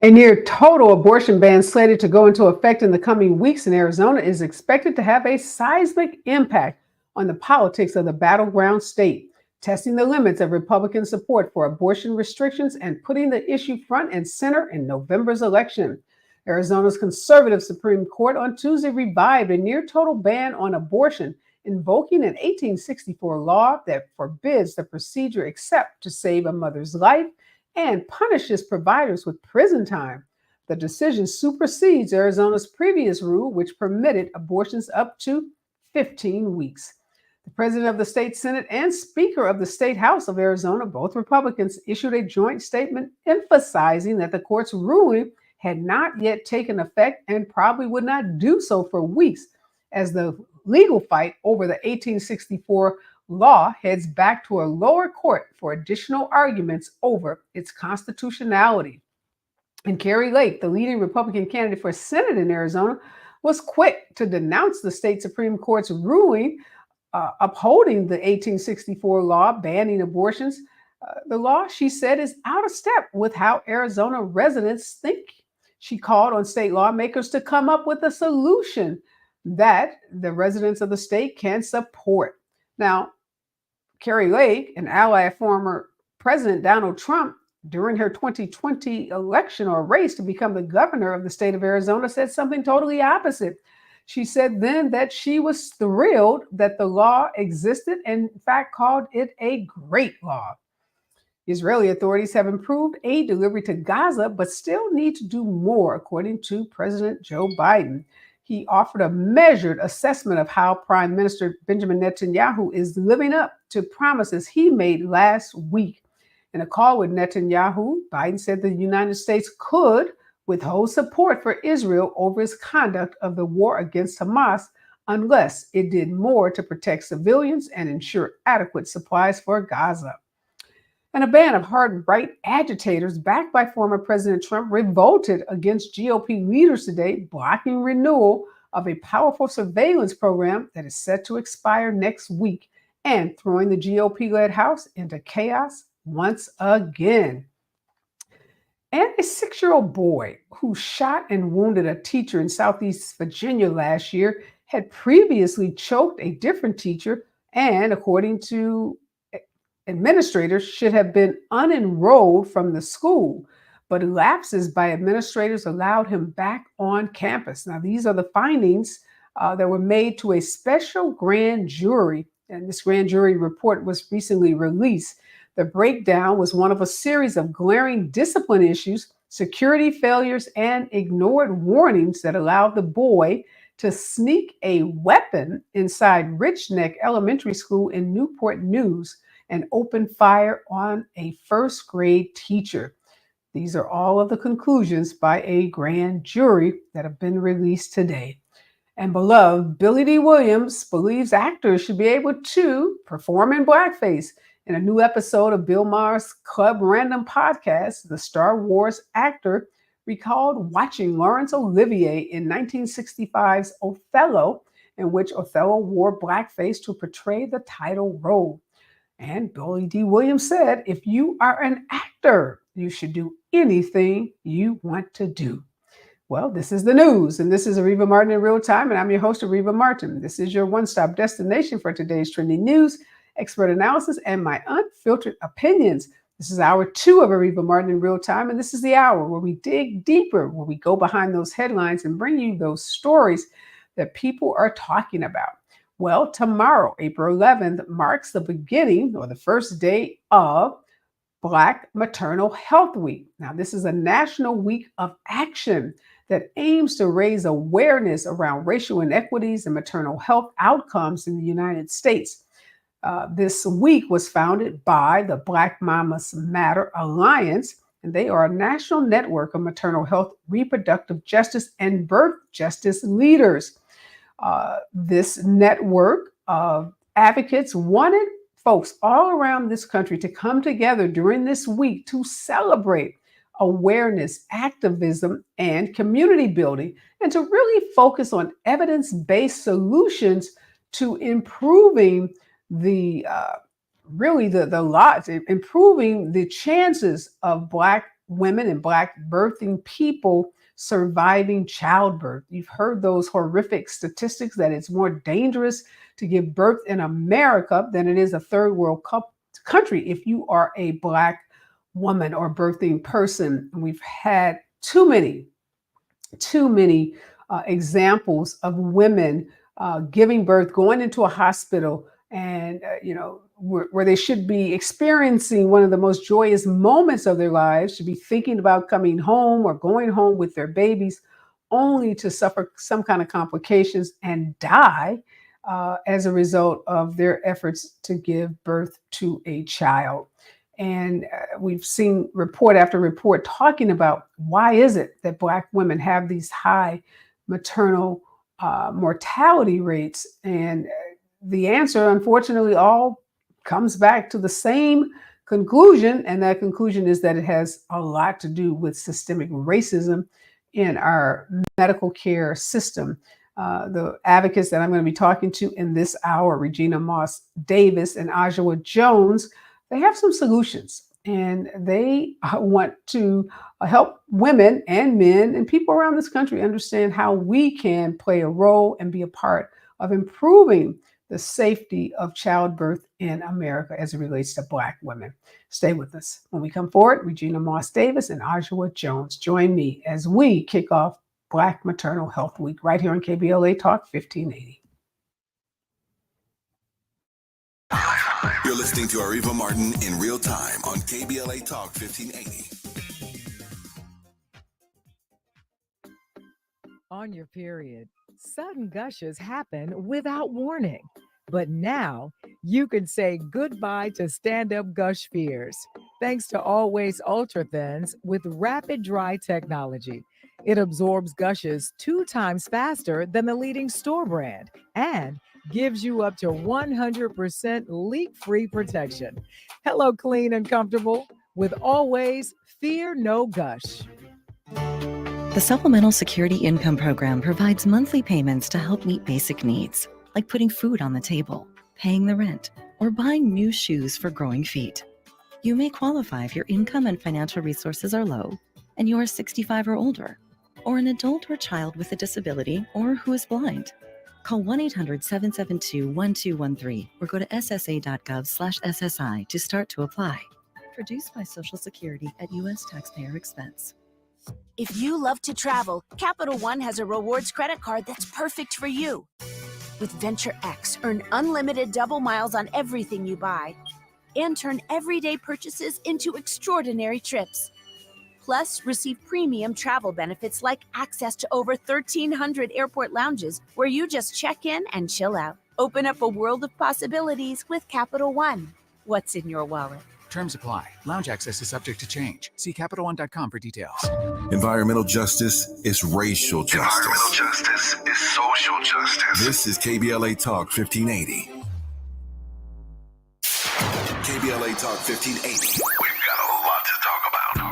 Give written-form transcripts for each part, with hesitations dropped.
A near total abortion ban slated to go into effect in the coming weeks in Arizona is expected to have a seismic impact on the politics of the battleground state, testing the limits of Republican support for abortion restrictions and putting the issue front and center in November's election. Arizona's conservative Supreme Court on Tuesday revived a near total ban on abortion, invoking an 1864 law that forbids the procedure except to save a mother's life and punishes providers with prison time. The decision supersedes Arizona's previous rule, which permitted abortions up to 15 weeks. The president of the state Senate and Speaker of the State House of Arizona, both Republicans, issued a joint statement emphasizing that the court's ruling had not yet taken effect and probably would not do so for weeks as the legal fight over the 1864 law heads back to a lower court for additional arguments over its constitutionality. And Kerry Lake, the leading Republican candidate for Senate in Arizona, was quick to denounce the state Supreme Court's ruling upholding the 1864 law banning abortions. The law, she said, is out of step with how Arizona residents think. She called on state lawmakers to come up with a solution that the residents of the state can support. Now, Kerry Lake, an ally of former President Donald Trump during her 2020 election or race to become the governor of the state of Arizona, said something totally opposite. She said then that she was thrilled that the law existed and, in fact, called it a great law. Israeli authorities have improved aid delivery to Gaza, but still need to do more, according to President Joe Biden. He offered a measured assessment of how Prime Minister Benjamin Netanyahu is living up to promises he made last week. In a call with Netanyahu, Biden said the United States could withhold support for Israel over its conduct of the war against Hamas unless it did more to protect civilians and ensure adequate supplies for Gaza. And a band of hard right agitators backed by former President Trump revolted against GOP leaders today, blocking renewal of a powerful surveillance program that is set to expire next week and throwing the GOP-led House into chaos once again. And a 6-year-old boy who shot and wounded a teacher in Southeast Virginia last year had previously choked a different teacher and, according to administrators, should have been unenrolled from the school, but lapses by administrators allowed him back on campus. Now, these are the findings that were made to a special grand jury, and this grand jury report was recently released. The breakdown was one of a series of glaring discipline issues, security failures, and ignored warnings that allowed the boy to sneak a weapon inside Rich Neck Elementary School in Newport News and open fire on a first grade teacher. These are all of the conclusions by a grand jury that have been released today. And beloved Billy D. Williams believes actors should be able to perform in blackface. In a new episode of Bill Maher's Club Random podcast, the Star Wars actor recalled watching Laurence Olivier in 1965's Othello, in which Othello wore blackface to portray the title role. And Billy D. Williams said, if you are an actor, you should do anything you want to do. Well, this is the news, and this is Areva Martin in real time, and I'm your host, Areva Martin. This is your one-stop destination for today's trending news, expert analysis, and my unfiltered opinions. This is hour 2 of Areva Martin in real time, and this is the hour where we dig deeper, where we go behind those headlines and bring you those stories that people are talking about. Well, tomorrow, April 11th, marks the beginning or the first day of Black Maternal Health Week. Now, this is a national week of action that aims to raise awareness around racial inequities and maternal health outcomes in the United States. This week was founded by the Black Mamas Matter Alliance, and they are a national network of maternal health, reproductive justice, and birth justice leaders. This network of advocates wanted folks all around this country to come together during this week to celebrate awareness, activism, and community building, and to really focus on evidence-based solutions to improving the lives, improving the chances of Black women and Black birthing people surviving childbirth. You've heard those horrific statistics that it's more dangerous to give birth in America than it is a third world country if you are a Black woman or birthing person. We've had too many examples of women giving birth, going into a hospital, and where they should be experiencing one of the most joyous moments of their lives, should be thinking about coming home or going home with their babies, only to suffer some kind of complications and die as a result of their efforts to give birth to a child. And we've seen report after report talking about why is it that Black women have these high maternal mortality rates. And the answer, unfortunately, all comes back to the same conclusion. And that conclusion is that it has a lot to do with systemic racism in our medical care system. The advocates that I'm going to be talking to in this hour, Regina Moss Davis and Ajua Jones, they have some solutions, and they want to help women and men and people around this country understand how we can play a role and be a part of improving the safety of childbirth in America as it relates to Black women. Stay with us. When we come forward, Regina Moss Davis and Ajua Jones join me as we kick off Black Maternal Health Week right here on KBLA Talk 1580. You're listening to Areva Martin in real time on KBLA Talk 1580. On your period, sudden gushes happen without warning. But now you can say goodbye to stand-up gush fears thanks to Always Ultra Thins with rapid dry technology. It absorbs gushes 2 times faster than the leading store brand and gives you up to 100% leak-free protection. Hello, clean and comfortable with Always Fear No Gush. The Supplemental Security Income Program provides monthly payments to help meet basic needs, like putting food on the table, paying the rent, or buying new shoes for growing feet. You may qualify if your income and financial resources are low, and you are 65 or older, or an adult or child with a disability, or who is blind. Call 1-800-772-1213 or go to ssa.gov/SSI to start to apply. Produced by Social Security at U.S. taxpayer expense. If you love to travel, Capital One has a rewards credit card that's perfect for you. With Venture X, earn unlimited double miles on everything you buy and turn everyday purchases into extraordinary trips. Plus, receive premium travel benefits like access to over 1,300 airport lounges where you just check in and chill out. Open up a world of possibilities with Capital One. What's in your wallet? Terms apply. Lounge access is subject to change. See CapitalOne.com for details. Environmental justice is racial justice. Environmental justice is social justice. This is KBLA Talk 1580. KBLA Talk 1580. We've got a lot to talk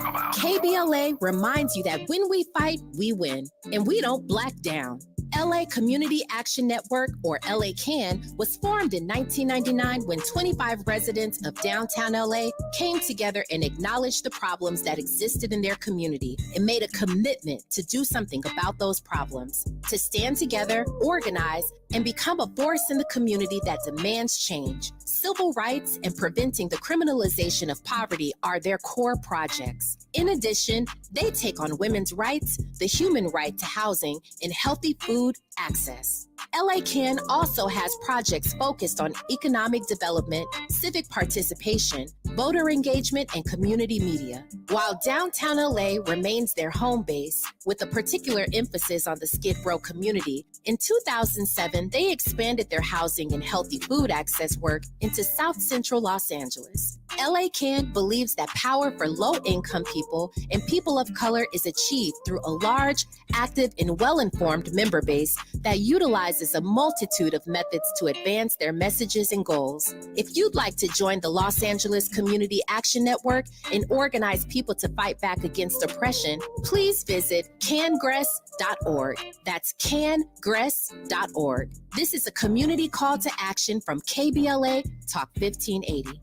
about. KBLA reminds you that when we fight, we win, and we don't black down. LA Community Action Network, or LA CAN, was formed in 1999 when 25 residents of downtown LA came together and acknowledged the problems that existed in their community and made a commitment to do something about those problems, to stand together, organize, and become a force in the community that demands change. Civil rights and preventing the criminalization of poverty are their core projects. In addition, they take on women's rights, the human right to housing, and healthy food access. LA CAN also has projects focused on economic development, civic participation, voter engagement, and community media. While downtown LA remains their home base, with a particular emphasis on the Skid Row community, in 2007, they expanded their housing and healthy food access work into South Central Los Angeles. LA CAN believes that power for low-income people and people of color is achieved through a large, active, and well-informed member base that utilizes a multitude of methods to advance their messages and goals. If you'd like to join the Los Angeles Community Action Network and organize people to fight back against oppression, please visit cangress.org. That's cangress.org. This is a community call to action from KBLA Talk 1580.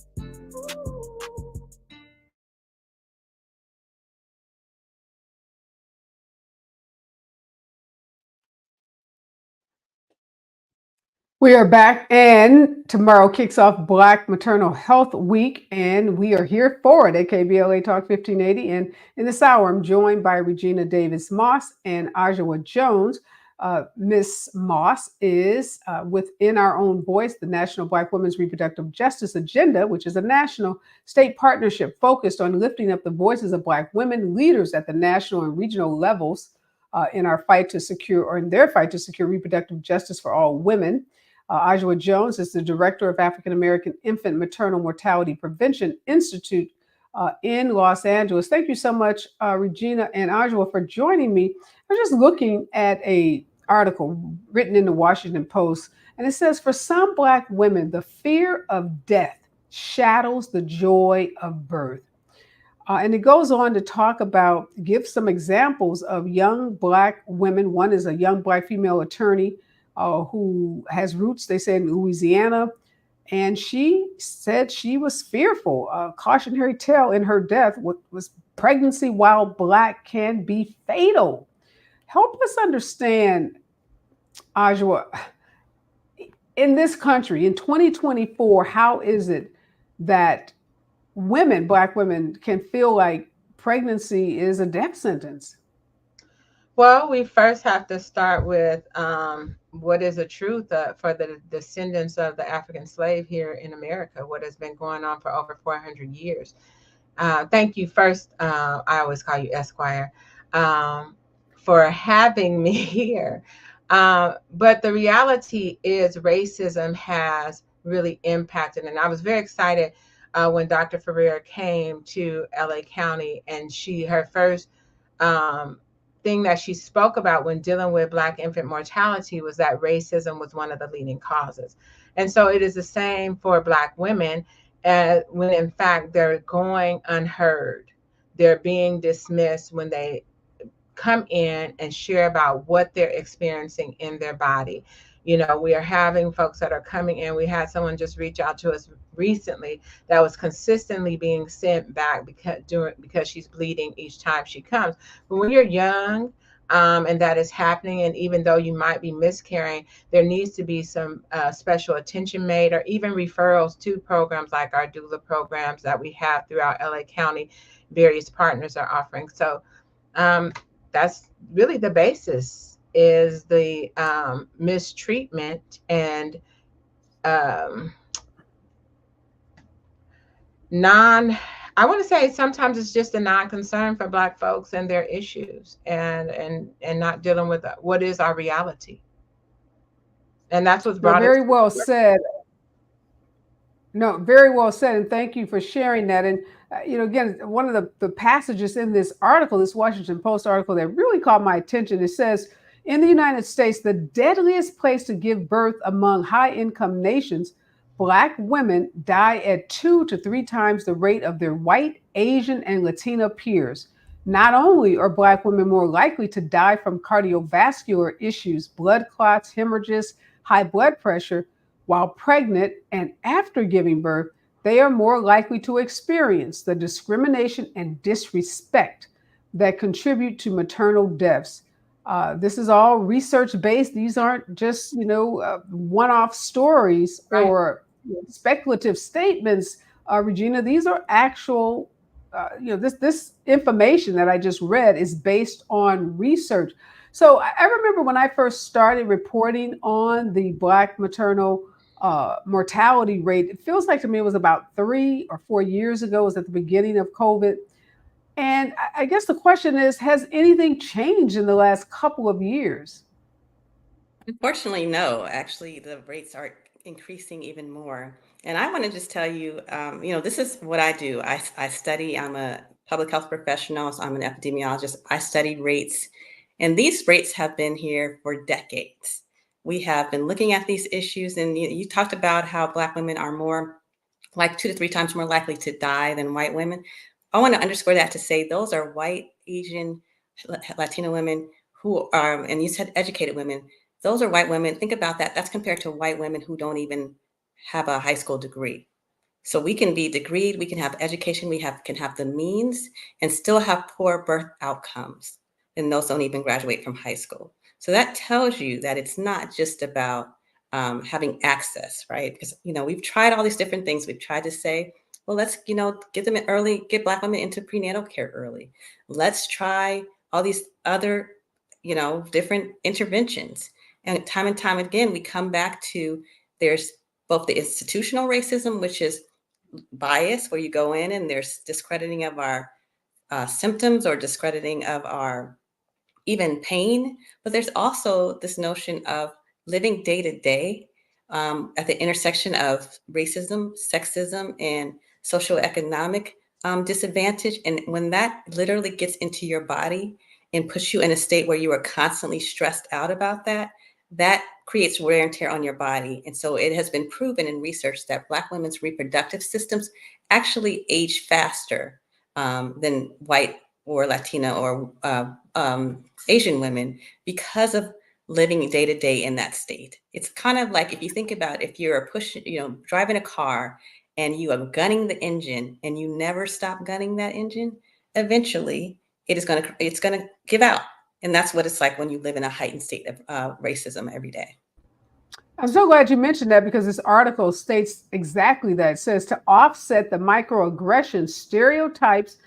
We are back, and tomorrow kicks off Black Maternal Health Week, and we are here for it at KBLA Talk 1580. And in this hour, I'm joined by Regina Davis Moss and Ajwa Jones. Miss Moss is within our own voice, the National Black Women's Reproductive Justice Agenda, which is a national state partnership focused on lifting up the voices of Black women leaders at the national and regional levels in our fight to secure, or in their fight to secure reproductive justice for all women. Ajwa Jones is the director of African American Infant Maternal Mortality Prevention Institute in Los Angeles. Thank you so much, Regina and Ajwa, for joining me. I'm just looking at a article written in the Washington Post, and it says, for some Black women, the fear of death shadows the joy of birth. And it goes on to talk about, give some examples of young Black women. One is a young Black female attorney who has roots, they say, in Louisiana. And she said she was fearful. A cautionary tale in her death was pregnancy while Black can be fatal. Help us understand, Ajwa, in this country, in 2024, how is it that women, Black women, can feel like pregnancy is a death sentence? Well, we first have to start with what is the truth for the descendants of the African slave here in America, what has been going on for over 400 years. Thank you first, I always call you Esquire, for having me here. But the reality is racism has really impacted, and I was very excited when Dr. Ferrer came to LA County, and her first thing that she spoke about when dealing with Black infant mortality was that racism was one of the leading causes. And so it is the same for Black women, when in fact they're going unheard. They're being dismissed when they come in and share about what they're experiencing in their body. You know, we are having folks that are coming in. We had someone just reach out to us recently that was consistently being sent back because she's bleeding each time she comes. But when you're young, and that is happening, and even though you might be miscarrying, there needs to be some special attention made, or even referrals to programs like our doula programs that we have throughout LA County. Various partners are offering. So that's really the basis, is the mistreatment and I want to say sometimes it's just a non-concern for Black folks and their issues, and not dealing with what is our reality. And that's what's brought very well said. No, very well said, and thank you for sharing that. And again, one of the passages in this article, this Washington Post article, that really caught my attention. It says, in the United States, the deadliest place to give birth among high-income nations, Black women die at 2 to 3 times the rate of their white, Asian, and Latina peers. Not only are Black women more likely to die from cardiovascular issues, blood clots, hemorrhages, high blood pressure, while pregnant and after giving birth, they are more likely to experience the discrimination and disrespect that contribute to maternal deaths. This is all research-based. These aren't just, one-off stories or speculative statements, Regina. These are actual, this information that I just read is based on research. So I remember when I first started reporting on the Black maternal mortality rate, it feels like to me it was about 3 or 4 years ago. It was at the beginning of COVID. And I guess the question is, has anything changed in the last couple of years? Unfortunately, no. Actually, the rates are increasing even more. And I want to just tell you, this is what I do. I study, I'm a public health professional, so I'm an epidemiologist. I study rates, and these rates have been here for decades. We have been looking at these issues, and you talked about how Black women are more, like 2 to 3 times more likely to die than white women. I want to underscore that to say those are white, Asian, Latino women who are, and you said educated women, those are white women. Think about that. That's compared to white women who don't even have a high school degree. So we can be degreed, we can have education, can have the means and still have poor birth outcomes. And those don't even graduate from high school. So that tells you that it's not just about having access, right? Because, we've tried all these different things. We've tried to say, well, let's, get Black women into prenatal care early. Let's try all these other, different interventions. And time again, we come back to there's both the institutional racism, which is bias, where you go in and there's discrediting of our symptoms or discrediting of our even pain. But there's also this notion of living day to day at the intersection of racism, sexism, and socioeconomic disadvantage. And when that literally gets into your body and puts you in a state where you are constantly stressed out about that, that creates wear and tear on your body. And so it has been proven in research that Black women's reproductive systems actually age faster than white or Latina or Asian women because of living day to day in that state. It's kind of like, if you think about, if you're driving a car and you are gunning the engine and you never stop gunning that engine, eventually it's going to give out. And that's what it's like when you live in a heightened state of racism every day. I'm so glad you mentioned that, because this article states exactly that. It says to offset the microaggressions, stereotypes,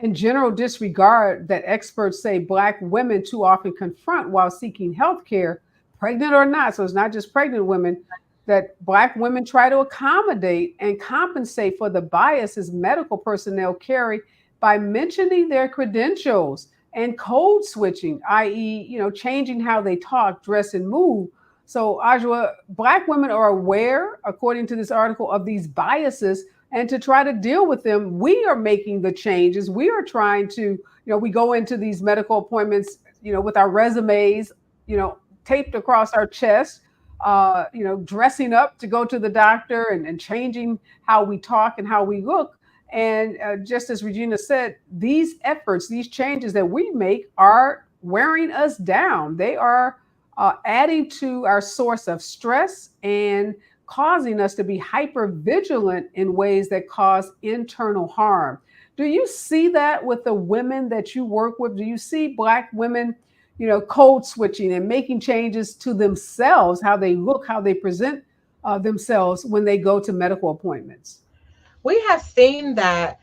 and general disregard that experts say Black women too often confront while seeking health care, pregnant or not. So it's not just pregnant women, that Black women try to accommodate and compensate for the biases medical personnel carry by mentioning their credentials and code switching, i.e., changing how they talk, dress, and move. So, Ajwa, Black women are aware, according to this article, of these biases, and to try to deal with them, we are making the changes. We are trying to, we go into these medical appointments, with our resumes, taped across our chest, dressing up to go to the doctor, and changing how we talk and how we look. And just as Regina said, these efforts, these changes that we make are wearing us down. They are adding to our source of stress and causing us to be hyper vigilant in ways that cause internal harm. Do you see that with the women that you work with? Do you see Black women, code switching and making changes to themselves, how they look, how they present themselves when they go to medical appointments? We have seen that.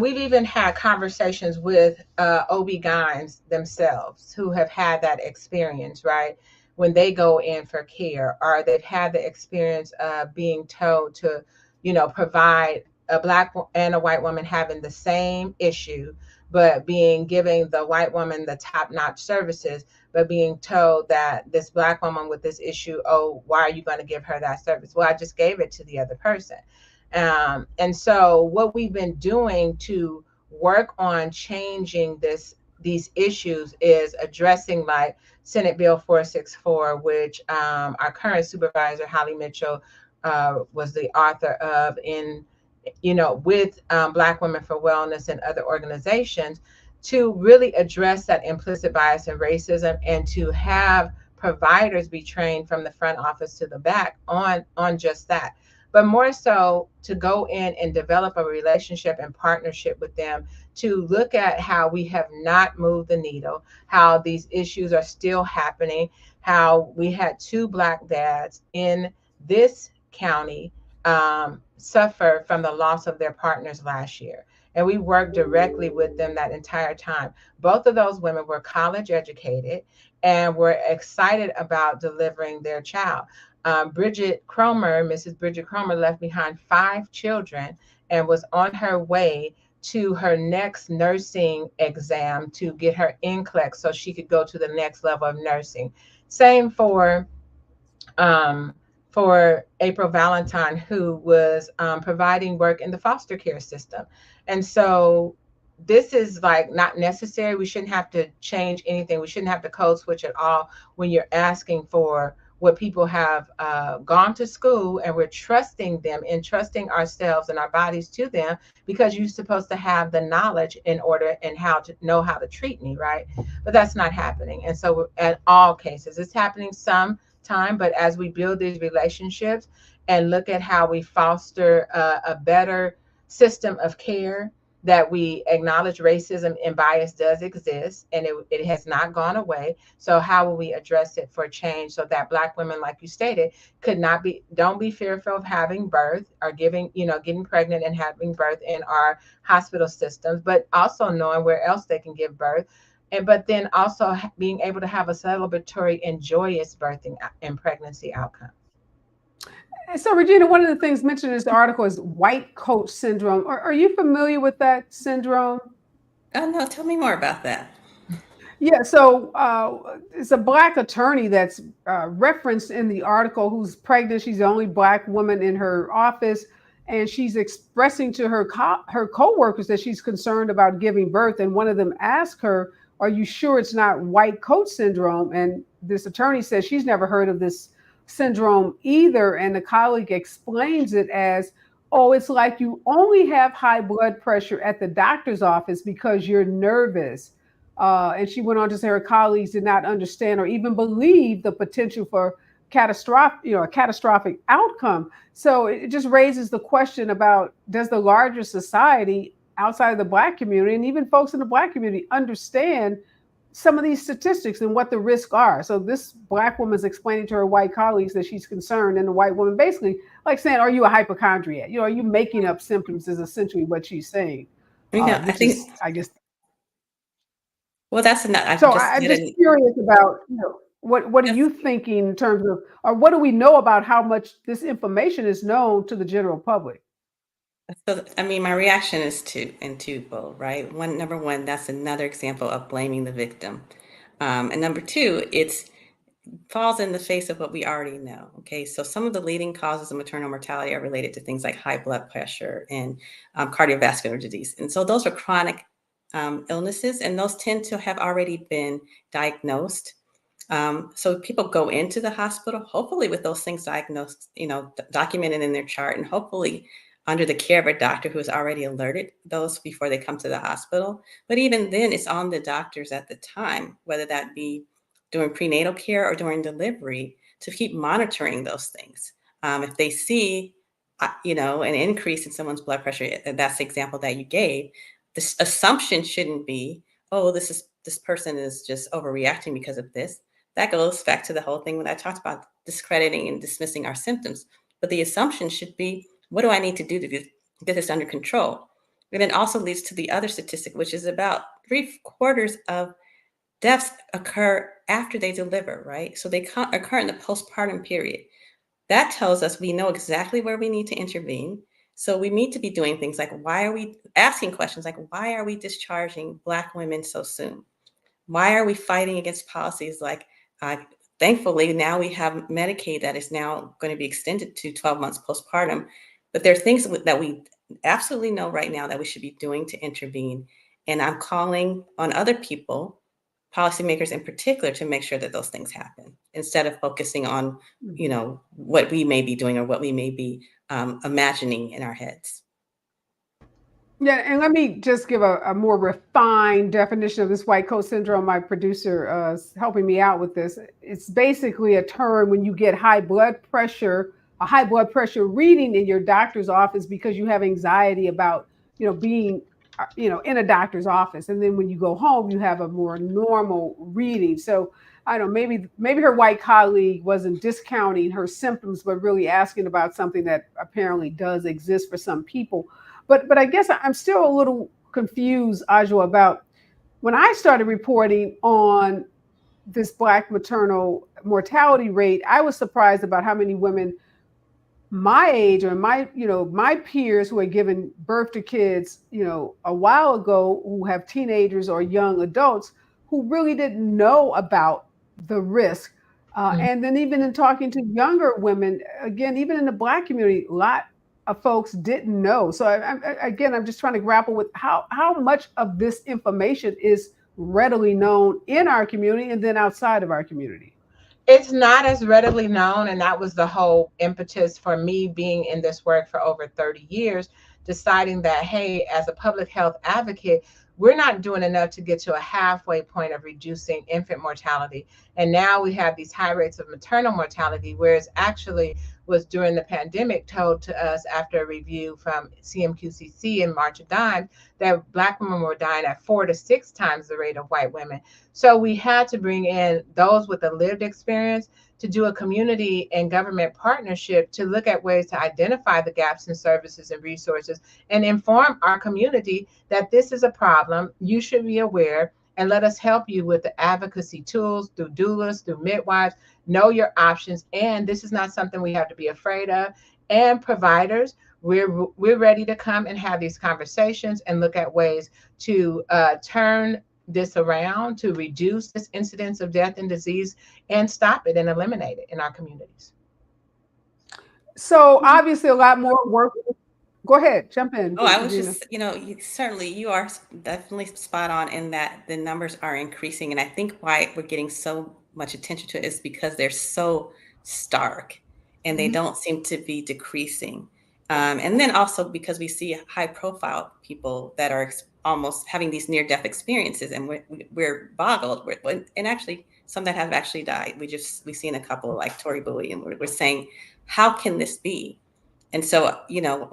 We've even had conversations with OB-GYNs themselves who have had that experience, right? When they go in for care, or they've had the experience of being told to, provide a Black and a white woman having the same issue, but being giving the white woman the top-notch services, but being told that this Black woman with this issue, oh, why are you going to give her that service? Well, I just gave it to the other person. And so what we've been doing to work on changing these issues is addressing, like Senate Bill 464, which our current supervisor, Holly Mitchell, was the author of with Black Women for Wellness and other organizations, to really address that implicit bias and racism, and to have providers be trained from the front office to the back on just that. But more so to go in and develop a relationship and partnership with them, to look at how we have not moved the needle, how these issues are still happening, how we had 2 Black dads in this county suffer from the loss of their partners last year. And we worked directly with them that entire time. Both of those women were college educated and were excited about delivering their child. Mrs. Bridget Cromer left behind 5 children and was on her way to her next nursing exam to get her NCLEX so she could go to the next level of nursing. Same for April Valentine, who was providing work in the foster care system. And so this is like not necessary. We shouldn't have to change anything. We shouldn't have to code switch at all when you're asking for what people have gone to school, and we're trusting them and trusting ourselves and our bodies to them, because you're supposed to have the knowledge in order and how to know how to treat me, right? But that's not happening. And so at all cases, it's happening sometime, but as we build these relationships and look at how we foster a better system of care that we acknowledge racism and bias does exist, and it has not gone away. So how will we address it for change so that Black women, like you stated, don't be fearful of having birth or getting pregnant and having birth in our hospital systems, but also knowing where else they can give birth. But then also being able to have a celebratory and joyous birthing and pregnancy outcome. And so, Regina, one of the things mentioned in this article is white coat syndrome. Are you familiar with that syndrome? Oh, no, tell me more about that. Yeah, so it's a Black attorney that's referenced in the article who's pregnant. She's the only Black woman in her office, and she's expressing to her coworkers that she's concerned about giving birth. And one of them asked her, "Are you sure it's not white coat syndrome?" And this attorney says she's never heard of this syndrome either. And the colleague explains it as, "Oh, it's like you only have high blood pressure at the doctor's office because you're nervous." And she went on to say her colleagues did not understand or even believe the potential for a catastrophic outcome. So it just raises the question about, does the larger society outside of the Black community and even folks in the Black community understand some of these statistics and what the risks are? So this Black woman is explaining to her white colleagues that she's concerned, and the white woman basically like saying, "Are you a hypochondriac? Are you making up symptoms?" Is essentially what she's saying. I think, I guess. well, that's enough. So I'm just curious about, what are you thinking in terms of, or what do we know about how much this information is known to the general public? So, I mean, my reaction is twofold, right? Number one, that's another example of blaming the victim. And number two, it's falls in the face of what we already know. Okay, so some of the leading causes of maternal mortality are related to things like high blood pressure and cardiovascular disease. And so those are chronic illnesses, and those tend to have already been diagnosed. So people go into the hospital, hopefully with those things diagnosed, documented in their chart, and hopefully under the care of a doctor who has already alerted those before they come to the hospital. But even then, it's on the doctors at the time, whether that be during prenatal care or during delivery, to keep monitoring those things. If they see, an increase in someone's blood pressure, that's the example that you gave, this assumption shouldn't be, "Oh, this person is just overreacting because of this." That goes back to the whole thing when I talked about discrediting and dismissing our symptoms. But the assumption should be, what do I need to do to get this under control? And it also leads to the other statistic, which is about 3/4 of deaths occur after they deliver, right? So they occur in the postpartum period. That tells us we know exactly where we need to intervene. So we need to be doing things like, asking questions like, why are we discharging Black women so soon? Why are we fighting against policies like, thankfully, now we have Medicaid that is now going to be extended to 12 months postpartum. But there are things that we absolutely know right now that we should be doing to intervene. And I'm calling on other people, policymakers in particular, to make sure that those things happen instead of focusing on, what we may be doing or what we may be imagining in our heads. Yeah, and let me just give a more refined definition of this white coat syndrome. My producer is helping me out with this. It's basically a term when you get a high blood pressure reading in your doctor's office because you have anxiety about, being, in a doctor's office. And then when you go home, you have a more normal reading. So I don't know, maybe her white colleague wasn't discounting her symptoms, but really asking about something that apparently does exist for some people. But I guess I'm still a little confused, Ajwa, about when I started reporting on this Black maternal mortality rate. I was surprised about how many women my age or my peers who had given birth to kids, a while ago, who have teenagers or young adults who really didn't know about the risk. And then even in talking to younger women, again, even in the Black community, a lot of folks didn't know. So I'm just trying to grapple with how much of this information is readily known in our community and then outside of our community. It's not as readily known, and that was the whole impetus for me being in this work for over 30 years, deciding that, hey, as a public health advocate, we're not doing enough to get to a halfway point of reducing infant mortality. And now we have these high rates of maternal mortality, whereas actually was during the pandemic told to us after a review from CMQCC in March of Dimes that Black women were dying at 4 to 6 times the rate of white women. So we had to bring in those with a lived experience to do a community and government partnership to look at ways to identify the gaps in services and resources and inform our community that this is a problem. You should be aware, and let us help you with the advocacy tools through doulas, through midwives. Know your options, and this is not something we have to be afraid of. And providers, we're ready to come and have these conversations and look at ways to turn this around, to reduce this incidence of death and disease and stop it and eliminate it in our communities. So obviously a lot more work. Go ahead, jump in. Oh, I was just, you are definitely spot on in that the numbers are increasing. And I think why we're getting so much attention to it is because they're so stark and they don't seem to be decreasing. And then also because we see high profile people that are almost having these near-death experiences, and we're boggled. And actually, some that have actually died. We've seen a couple like Tori Bowie, and we're saying, how can this be? And so,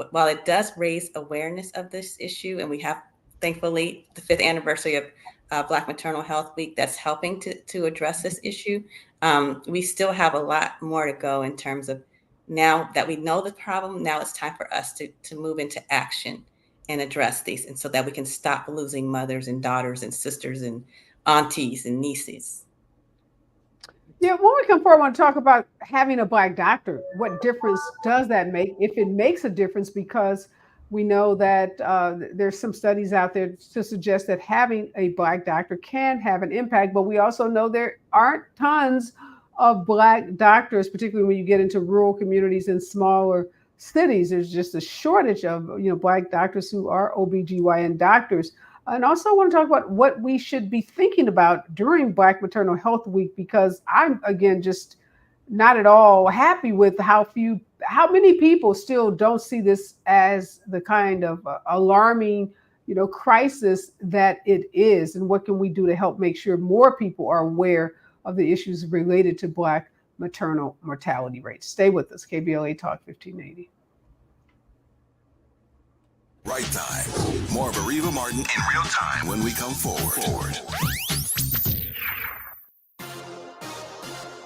while it does raise awareness of this issue, and we have, thankfully, the 5th anniversary of Black Maternal Health Week that's helping to address this issue, we still have a lot more to go in terms of, now that we know the problem, now it's time for us to move into action and address these, and so that we can stop losing mothers and daughters and sisters and aunties and nieces. Yeah, when we come forward, I want to talk about having a Black doctor. What difference does that make, if it makes a difference? Because we know that there's some studies out there to suggest that having a Black doctor can have an impact, but we also know there aren't tons of Black doctors, particularly when you get into rural communities and smaller cities. There's just a shortage of Black doctors who are OBGYN doctors. And also I want to talk about what we should be thinking about during Black Maternal Health Week, because I'm, again, just not at all happy with how many people still don't see this as the kind of alarming, crisis that it is. And what can we do to help make sure more people are aware of the issues related to Black maternal mortality rates? Stay with us. KBLA Talk 1580. Right time. More of Areva Martin in real time when we come forward.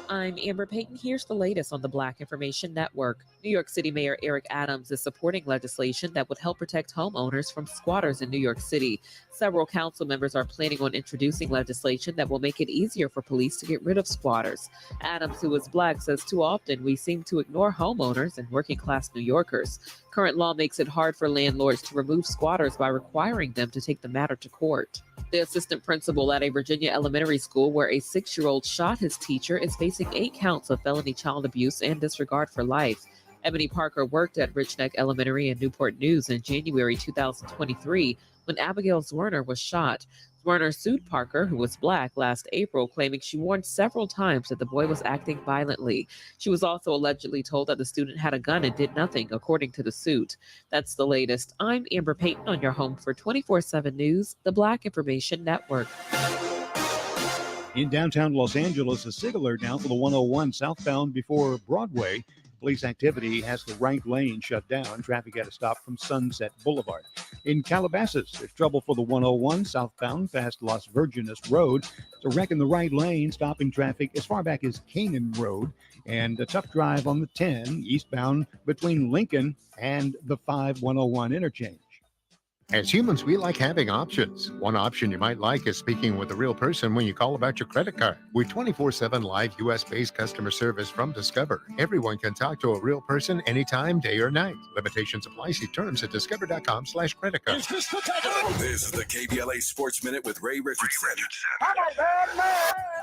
I'm Amber Payton. Here's the latest on the Black Information Network. New York City Mayor Eric Adams is supporting legislation that would help protect homeowners from squatters in New York City. Several council members are planning on introducing legislation that will make it easier for police to get rid of squatters. Adams, who is Black, says too often we seem to ignore homeowners and working-class New Yorkers. Current law makes it hard for landlords to remove squatters by requiring them to take the matter to court. The assistant principal at a Virginia elementary school where a 6-year-old shot his teacher is facing 8 counts of felony child abuse and disregard for life. Ebony Parker worked at Rich Neck Elementary in Newport News in January 2023 when Abigail Zwerner was shot. Zwerner sued Parker, who was Black, last April, claiming she warned several times that the boy was acting violently. She was also allegedly told that the student had a gun and did nothing, according to the suit. That's the latest. I'm Amber Payton on your home for 24/7 News, the Black Information Network. In downtown Los Angeles, a SIG alert now for the 101 southbound before Broadway. Police activity has the right lane shut down. Traffic had to stop from Sunset Boulevard. In Calabasas, there's trouble for the 101 southbound past Las Virgenes Road. It's a wreck in the right lane, stopping traffic as far back as Canaan Road. And a tough drive on the 10 eastbound between Lincoln and the 5101 interchange. As humans, we like having options. One option you might like is speaking with a real person when you call about your credit card. With 24/7 live U.S.-based customer service from Discover, everyone can talk to a real person anytime, day or night. Limitations apply. See terms at discover.com/credit card. This is the KBLA Sports Minute with Ray Richardson.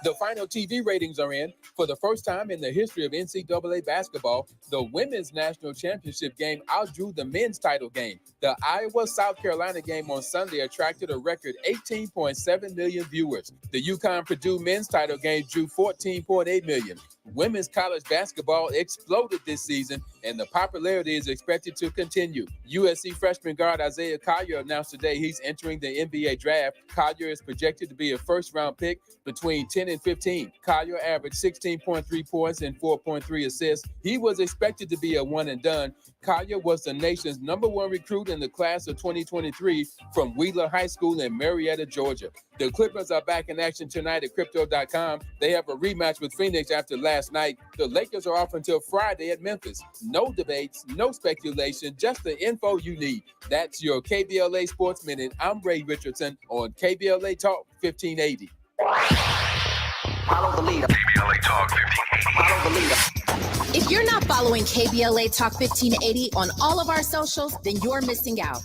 The final TV ratings are in. For the first time in the history of NCAA basketball, the women's national championship game outdrew the men's title game. The Iowa-South Carolina game on Sunday attracted a record 18.7 million viewers. The UConn-Purdue men's title game drew 14.8 million. Women's college basketball exploded this season, and the popularity is expected to continue. USC freshman guard Isaiah Collier announced today he's entering the NBA draft. Collier is projected to be a first-round pick between 10 and 15. Collier averaged 16.3 points and 4.3 assists. He was expected to be a one-and-done. Collier was the nation's #1 recruit in the class of 2023 from Wheeler High School in Marietta, Georgia. The Clippers are back in action tonight at Crypto.com. They have a rematch with Phoenix after last night. The Lakers are off until Friday at Memphis. No debates, no speculation, just the info you need. That's your KBLA Sports Minute. I'm Ray Richardson on KBLA Talk 1580. Follow the leader. KBLA Talk 1580. Follow the leader. If you're not following KBLA Talk 1580 on all of our socials, then you're missing out.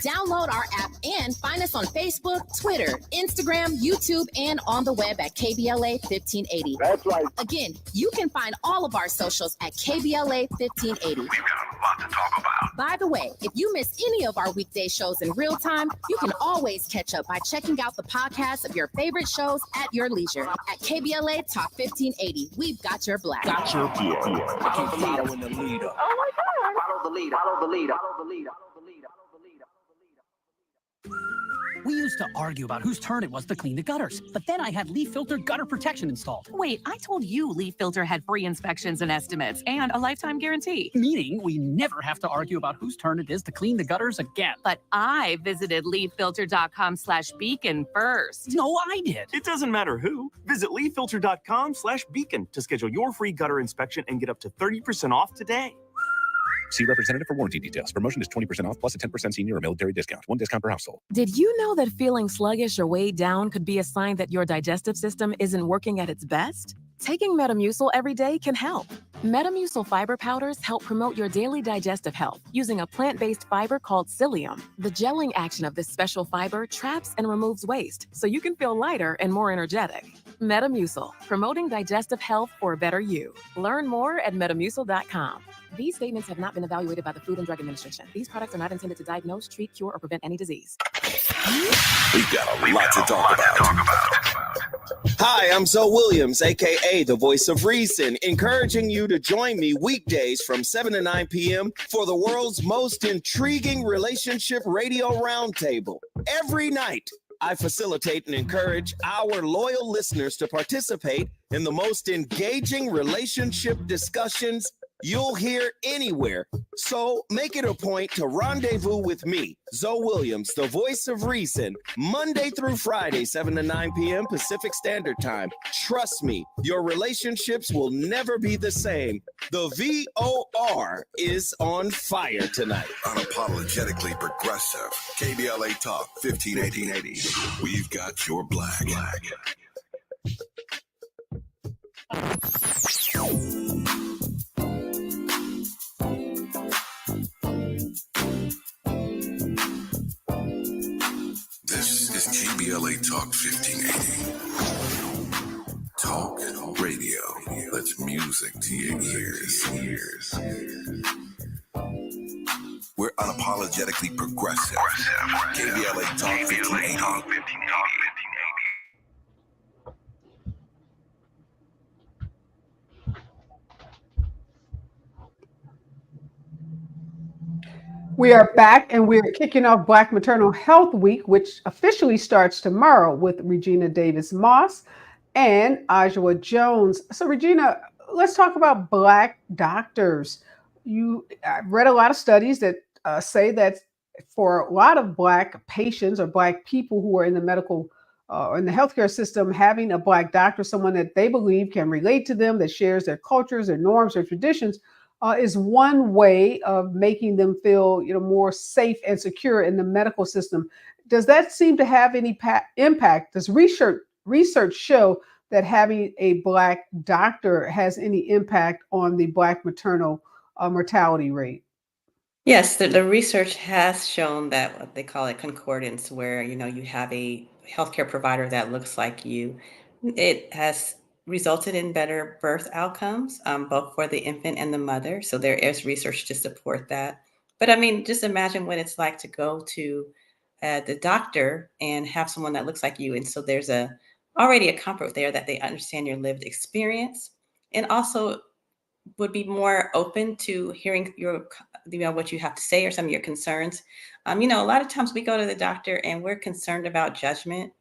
Download our app and find us on Facebook, Twitter, Instagram, YouTube, and on the web at KBLA 1580. That's right. Again, you can find all of our socials at KBLA 1580. We've got a lot to talk about. By the way, if you miss any of our weekday shows in real time, you can always catch up by checking out the podcast of your favorite shows at your leisure. At KBLA Talk 1580, we've got your black. Got your blood. Keep following the leader. Oh my God. Follow the leader. Follow the leader. Follow the leader. We used to argue about whose turn it was to clean the gutters, but then I had leaf filter gutter protection installed. Wait, I told you Leaf Filter had free inspections and estimates and a lifetime guarantee. Meaning we never have to argue about whose turn it is to clean the gutters again. But I visited leaffilter.com/beacon first. No, I did. It doesn't matter who. Visit leaffilter.com/beacon to schedule your free gutter inspection and get up to 30% off today. See representative for warranty details. Promotion is 20% off plus a 10% senior or military discount. One discount per household. Did you know that feeling sluggish or weighed down could be a sign that your digestive system isn't working at its best? Taking Metamucil every day can help. Metamucil fiber powders help promote your daily digestive health using a plant-based fiber called psyllium. The gelling action of this special fiber traps and removes waste, so you can feel lighter and more energetic. Metamucil, promoting digestive health for a better you. Learn more at metamucil.com. These statements have not been evaluated by the Food and Drug Administration. These products are not intended to diagnose, treat, cure, or prevent any disease. We've got a lot to talk about. Hi, I'm Zoe Williams, aka the Voice of Reason, encouraging you to join me weekdays from 7 to 9 p.m. for the world's most intriguing relationship radio roundtable. Every night, I facilitate and encourage our loyal listeners to participate in the most engaging relationship discussions you'll hear anywhere. So make it a point to rendezvous with me, Zoe Williams, the Voice of Reason, Monday through Friday, 7 to 9 p.m. Pacific Standard Time. Trust me, your relationships will never be the same. The VOR is on fire tonight. Unapologetically progressive. KBLA Talk 1580. We've got your black. This is KBLA Talk 1580. Talk radio. That's music to your ears. We're unapologetically progressive. KBLA Talk 1580. We are back and we're kicking off Black Maternal Health Week, which officially starts tomorrow with Regina Davis Moss and Ajwa Jones. So Regina, let's talk about Black doctors. I've read a lot of studies that say that for a lot of Black patients or Black people who are in the medical in the healthcare system, having a Black doctor, someone that they believe can relate to them, that shares their cultures, their norms, their traditions, is one way of making them feel, more safe and secure in the medical system. Does that seem to have any impact? Does research show that having a Black doctor has any impact on the Black maternal mortality rate? Yes, the research has shown that what they call it concordance, where you have a healthcare provider that looks like you. It has resulted in better birth outcomes, both for the infant and the mother. So there is research to support that. But I mean, just imagine what it's like to go to the doctor and have someone that looks like you. And so there's already a comfort there that they understand your lived experience. and also would be more open to hearing what you have to say or some of your concerns. A lot of times we go to the doctor and we're concerned about judgment.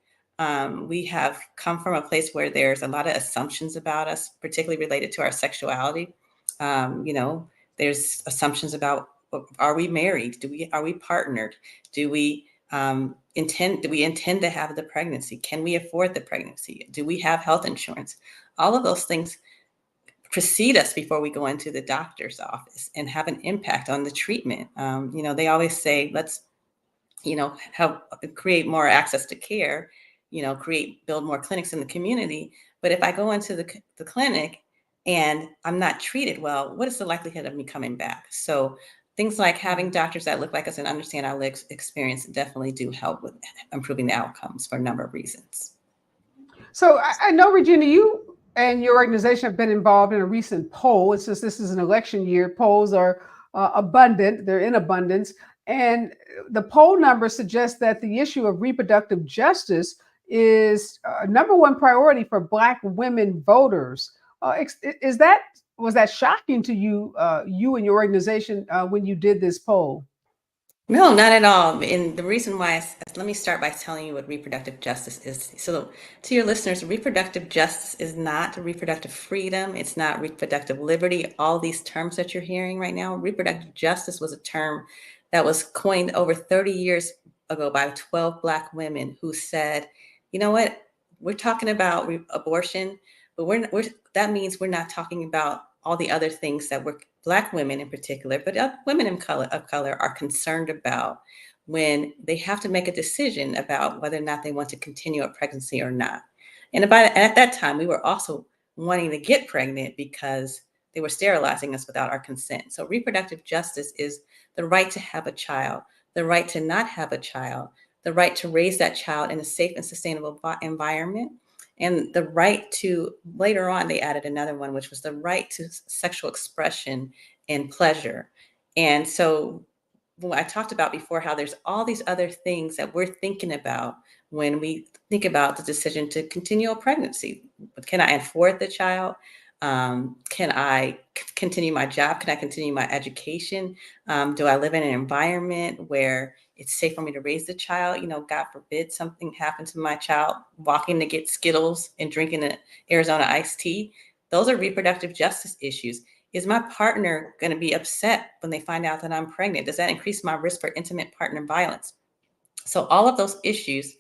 We have come from a place where there's a lot of assumptions about us, particularly related to our sexuality. There's assumptions about, are we married? Are we partnered? Do we intend to have the pregnancy? Can we afford the pregnancy? Do we have health insurance? All of those things precede us before we go into the doctor's office and have an impact on the treatment. They always say, let's, create more access to care, build more clinics in the community. But if I go into the clinic and I'm not treated well, what is the likelihood of me coming back? So things like having doctors that look like us and understand our lived experience definitely do help with improving the outcomes for a number of reasons. So I know, Regina, you and your organization have been involved in a recent poll. It's just this is an election year. Polls are abundant. They're in abundance. And the poll numbers suggest that the issue of reproductive justice is number one priority for Black women voters. Was that shocking to you, you and your organization, when you did this poll? No, not at all. And the reason why, let me start by telling you what reproductive justice is. So to your listeners, reproductive justice is not reproductive freedom. It's not reproductive liberty. All these terms that you're hearing right now, reproductive justice was a term that was coined over 30 years ago by 12 Black women who said, you know what, we're talking about abortion, but that means we're not talking about all the other things that Black women in particular, but women of color are concerned about when they have to make a decision about whether or not they want to continue a pregnancy or not. And at that time, we were also wanting to get pregnant because they were sterilizing us without our consent. So reproductive justice is the right to have a child, the right to not have a child, the right to raise that child in a safe and sustainable environment, and the right to, later on, they added another one, which was the right to sexual expression and pleasure. And so when I talked about before how there's all these other things that we're thinking about when we think about the decision to continue a pregnancy. Can I afford the child? Can I continue my job? Can I continue my education? Do I live in an environment where it's safe for me to raise the child? God forbid something happened to my child walking to get Skittles and drinking an Arizona iced tea. Those are reproductive justice issues. Is my partner going to be upset when they find out that I'm pregnant? Does that increase my risk for intimate partner violence? So all of those issues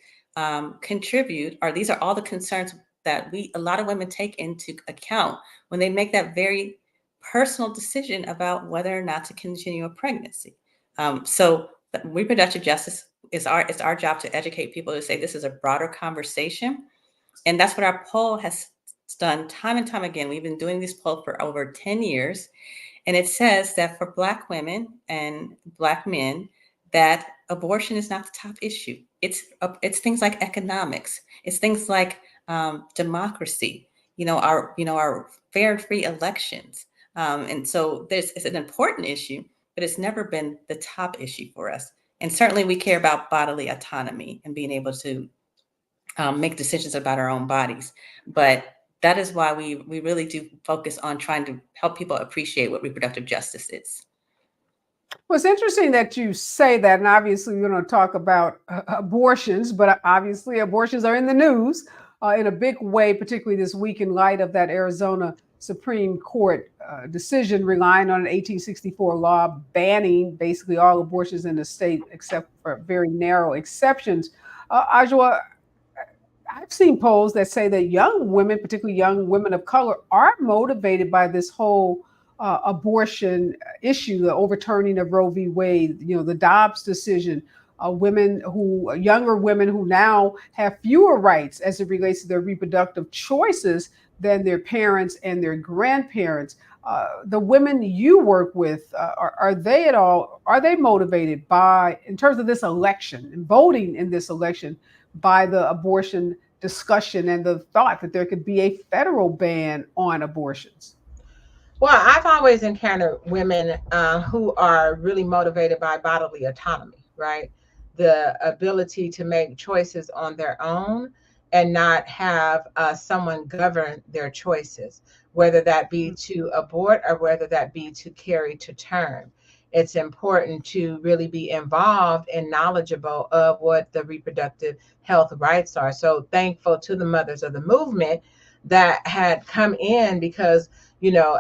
contribute, or these are all the concerns that a lot of women take into account when they make that very personal decision about whether or not to continue a pregnancy. So reproductive justice it's our job to educate people, to say this is a broader conversation. And that's what our poll has done time and time again. We've been doing this poll for over 10 years. And it says that for Black women and Black men, that abortion is not the top issue. It's things like economics. It's things like democracy, our fair and free elections. And so it's an important issue, but it's never been the top issue for us. And certainly we care about bodily autonomy and being able to make decisions about our own bodies. But that is why we really do focus on trying to help people appreciate what reproductive justice is. Well, it's interesting that you say that, and obviously we're going to talk about abortions, but obviously abortions are in the news in a big way, particularly this week in light of that Arizona Supreme Court decision relying on an 1864 law banning basically all abortions in the state except for very narrow exceptions. Ajwa, I've seen polls that say that young women, particularly young women of color, are motivated by this whole abortion issue, the overturning of Roe v. Wade, the Dobbs decision, younger women who now have fewer rights as it relates to their reproductive choices than their parents and their grandparents. The women you work with, are they motivated by, in terms of this election and voting in this election, by the abortion discussion and the thought that there could be a federal ban on abortions? Well, I've always encountered women who are really motivated by bodily autonomy, right? The ability to make choices on their own and not have someone govern their choices, whether that be to abort or whether that be to carry to term. It's important to really be involved and knowledgeable of what the reproductive health rights are. So thankful to the mothers of the movement that had come in because,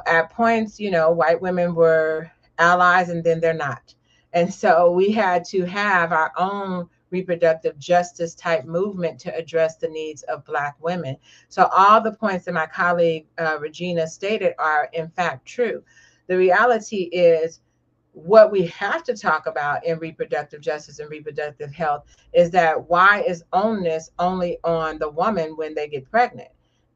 at points, white women were allies and then they're not. And so we had to have our own reproductive justice type movement to address the needs of Black women. So all the points that my colleague Regina stated are in fact true. The reality is what we have to talk about in reproductive justice and reproductive health is that why is onus only on the woman when they get pregnant?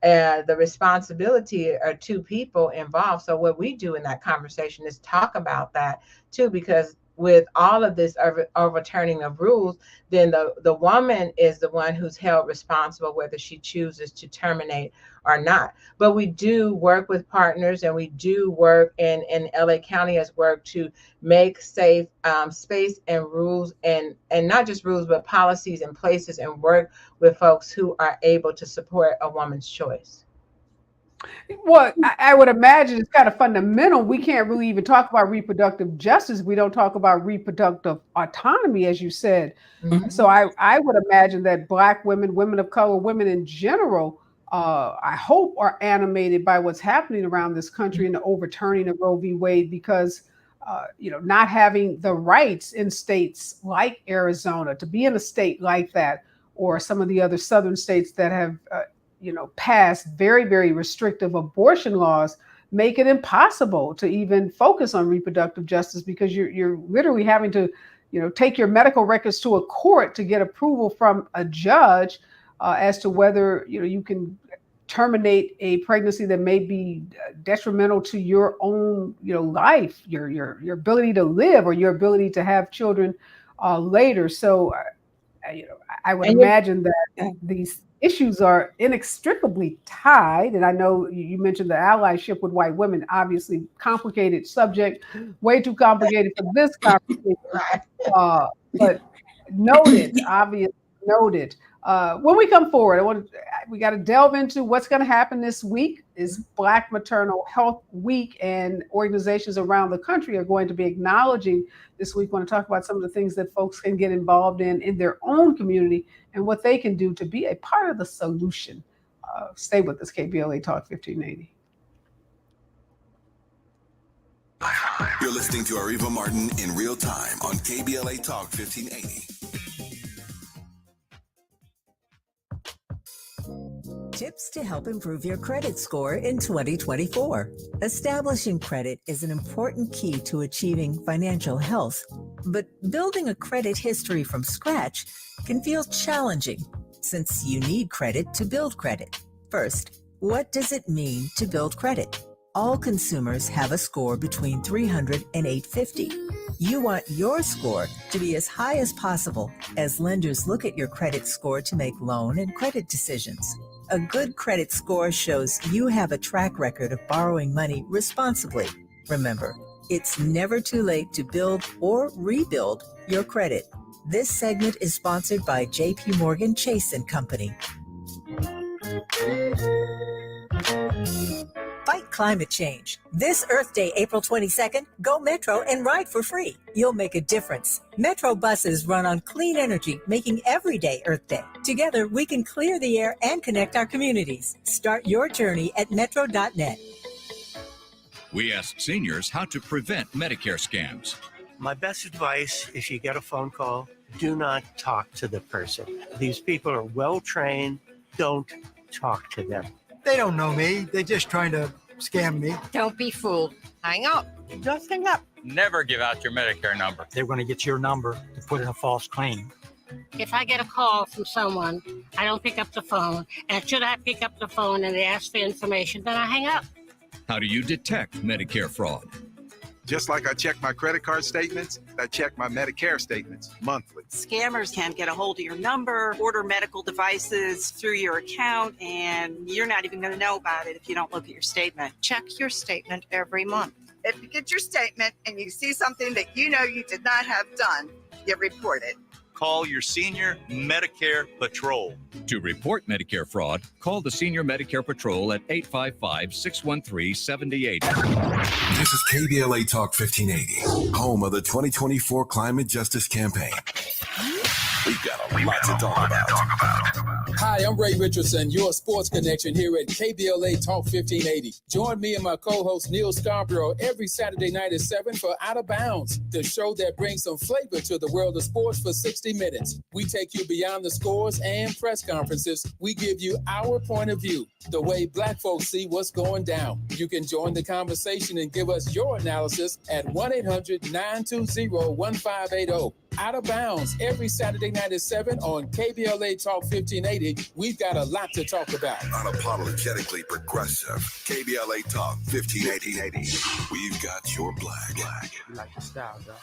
The responsibility are two people involved. So what we do in that conversation is talk about that too, because with all of this overturning of rules, then the woman is the one who's held responsible whether she chooses to terminate or not. But we do work with partners, and we do work, and LA County has worked to make safe space and rules, and not just rules, but policies and places, and work with folks who are able to support a woman's choice. Well, I would imagine it's kind of fundamental. We can't really even talk about reproductive justice. We don't talk about reproductive autonomy, as you said. Mm-hmm. So I would imagine that Black women, women of color, women in general, I hope are animated by what's happening around this country and the overturning of Roe v. Wade, because not having the rights in states like Arizona to be in a state like that, or some of the other southern states that have passed very, very restrictive abortion laws, make it impossible to even focus on reproductive justice, because you're literally having to, take your medical records to a court to get approval from a judge as to whether, you can terminate a pregnancy that may be detrimental to your own, life, your ability to live, or your ability to have children later. So, I would imagine that these issues are inextricably tied. And I know you mentioned the allyship with white women, obviously complicated subject, way too complicated for this conversation. But noted, obviously noted. When we come forward, we got to delve into what's going to happen this week. Is Black Maternal Health Week, and organizations around the country are going to be acknowledging this week. I want to talk about some of the things that folks can get involved in their own community and what they can do to be a part of the solution. Stay with us, KBLA Talk 1580. You're listening to Areva Martin in real time on KBLA Talk 1580. Tips to help improve your credit score in 2024. Establishing credit is an important key to achieving financial health, but building a credit history from scratch can feel challenging since you need credit to build credit. First, what does it mean to build credit? All consumers have a score between 300 and 850. You want your score to be as high as possible as lenders look at your credit score to make loan and credit decisions. A good credit score shows you have a track record of borrowing money responsibly. Remember, it's never too late to build or rebuild your credit. This segment is sponsored by JP Morgan Chase & Company. Fight climate change. This Earth Day, April 22nd, go Metro and ride for free. You'll make a difference. Metro buses run on clean energy, making every day Earth Day. Together, we can clear the air and connect our communities. Start your journey at metro.net. We ask seniors how to prevent Medicare scams. My best advice, if you get a phone call, do not talk to the person. These people are well trained. Don't talk to them. They don't know me. They're just trying to scam me. Don't be fooled. Hang up. Just hang up. Never give out your Medicare number. They're going to get your number to put in a false claim. If I get a call from someone, I don't pick up the phone. And should I pick up the phone and they ask for information, then I hang up. How do you detect Medicare fraud? Just like I check my credit card statements, I check my Medicare statements monthly. Scammers can get a hold of your number, order medical devices through your account, and you're not even going to know about it if you don't look at your statement. Check your statement every month. If you get your statement and you see something that you know you did not have done, you report it. call your Senior Medicare Patrol. To report Medicare fraud, call the Senior Medicare Patrol at 855-613-7080. This is KBLA Talk 1580, home of the 2024 Climate Justice Campaign. We've got a lot to talk about. Hi, I'm Ray Richardson, your sports connection here at KBLA Talk 1580. Join me and my co-host Neil Scarborough every Saturday night at 7 for Out of Bounds, the show that brings some flavor to the world of sports for 60 minutes. We take you beyond the scores and press conferences. We give you our point of view, the way Black folks see what's going down. You can join the conversation and give us your analysis at 1-800-920-1580. Out of Bounds every Saturday night at 7 on KBLA Talk 1580. We've got a lot to talk about. Unapologetically progressive. KBLA Talk 1580. We've got your black. You like the style, though.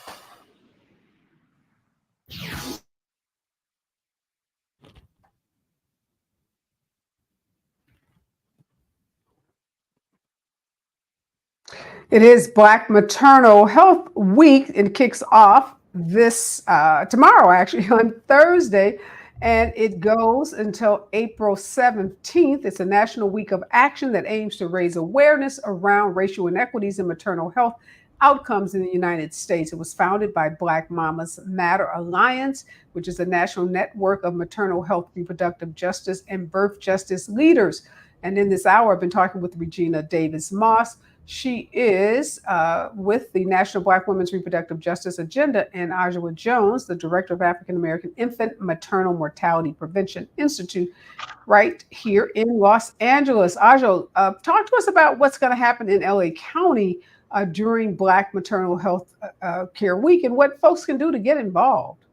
It is Black Maternal Health Week. It kicks off this tomorrow, actually, on Thursday, and it goes until April 17th. It's a national week of action that aims to raise awareness around racial inequities in maternal health outcomes in the United States. It was founded by Black Mamas Matter Alliance, which is a national network of maternal health, reproductive justice, and birth justice leaders. And in this hour, I've been talking with Regina Davis Moss. She is with the National Black Women's Reproductive Justice Agenda, and Ajwa Jones, the Director of African American Infant Maternal Mortality Prevention Institute, right here in Los Angeles. Ajwa, talk to us about what's going to happen in LA County during Black Maternal Health Care Week and what folks can do to get involved.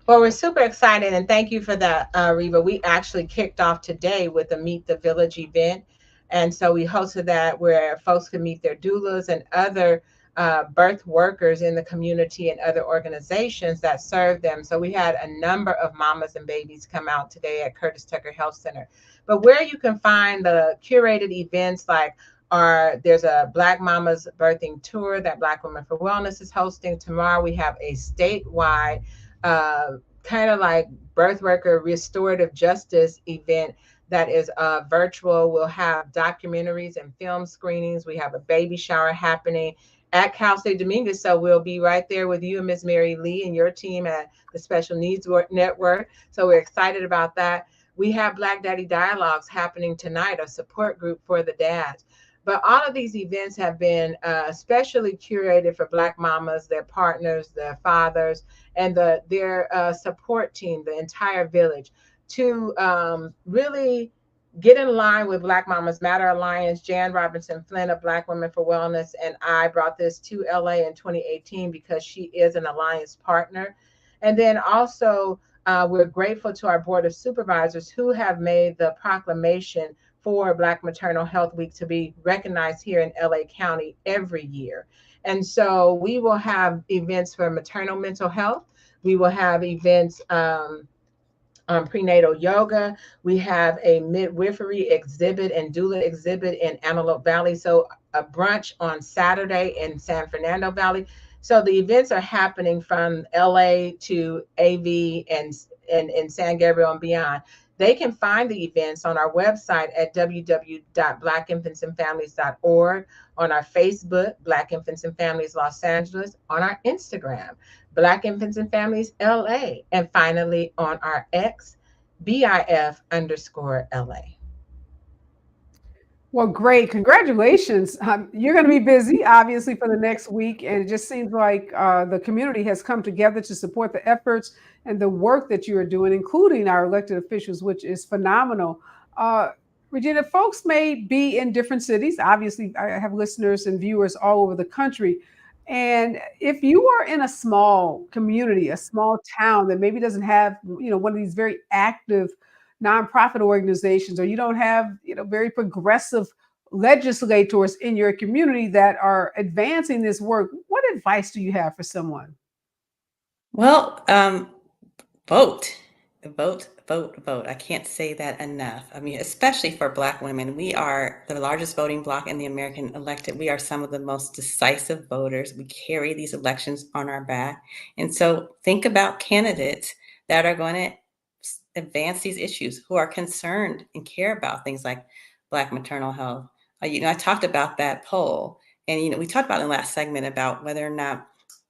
Well, we're super excited, and thank you for that, Reva. We actually kicked off today with a Meet the Village event. And so we hosted that where folks could meet their doulas and other birth workers in the community and other organizations that serve them. So we had a number of mamas and babies come out today at Curtis Tucker Health Center. But where you can find the curated events there's a Black Mamas Birthing Tour that Black Women for Wellness is hosting. Tomorrow we have a statewide kind of like birth worker restorative justice event that is virtual. We'll have documentaries and film screenings. We have a baby shower happening at Cal State Dominguez. So we'll be right there with you and Ms. Mary Lee and your team at the Special Needs Network. So we're excited about that. We have Black Daddy Dialogues happening tonight, a support group for the dads. But all of these events have been especially curated for Black mamas, their partners, their fathers, and their support team, the entire village, to really get in line with Black Mamas Matter Alliance. Jan Robinson Flynn of Black Women for Wellness and I brought this to LA in 2018 because she is an alliance partner. And then also we're grateful to our Board of Supervisors who have made the proclamation for Black Maternal Health Week to be recognized here in LA County every year. And so we will have events for maternal mental health. We will have events prenatal yoga. We have a midwifery exhibit and doula exhibit in Antelope Valley. So a brunch on Saturday in San Fernando Valley. So the events are happening from LA to AV and San Gabriel and beyond. They can find the events on our website at www.blackinfantsandfamilies.org, on our Facebook, Black Infants and Families Los Angeles, on our Instagram, Black Infants and Families LA, and finally on our X, BIF_LA. Well, great. Congratulations. You're going to be busy, obviously, for the next week. And it just seems like the community has come together to support the efforts and the work that you are doing, including our elected officials, which is phenomenal. Regina, folks may be in different cities. Obviously, I have listeners and viewers all over the country. And if you are in a small community, a small town that maybe doesn't have, one of these very active nonprofit organizations, or you don't have, very progressive legislators in your community that are advancing this work, what advice do you have for someone? Well, vote. I can't say that enough. I mean, especially for Black women, we are the largest voting bloc in the American elected. We are some of the most decisive voters. We carry these elections on our back. And so think about candidates that are going to advance these issues, who are concerned and care about things like Black maternal health. I talked about that poll, and we talked about in the last segment about whether or not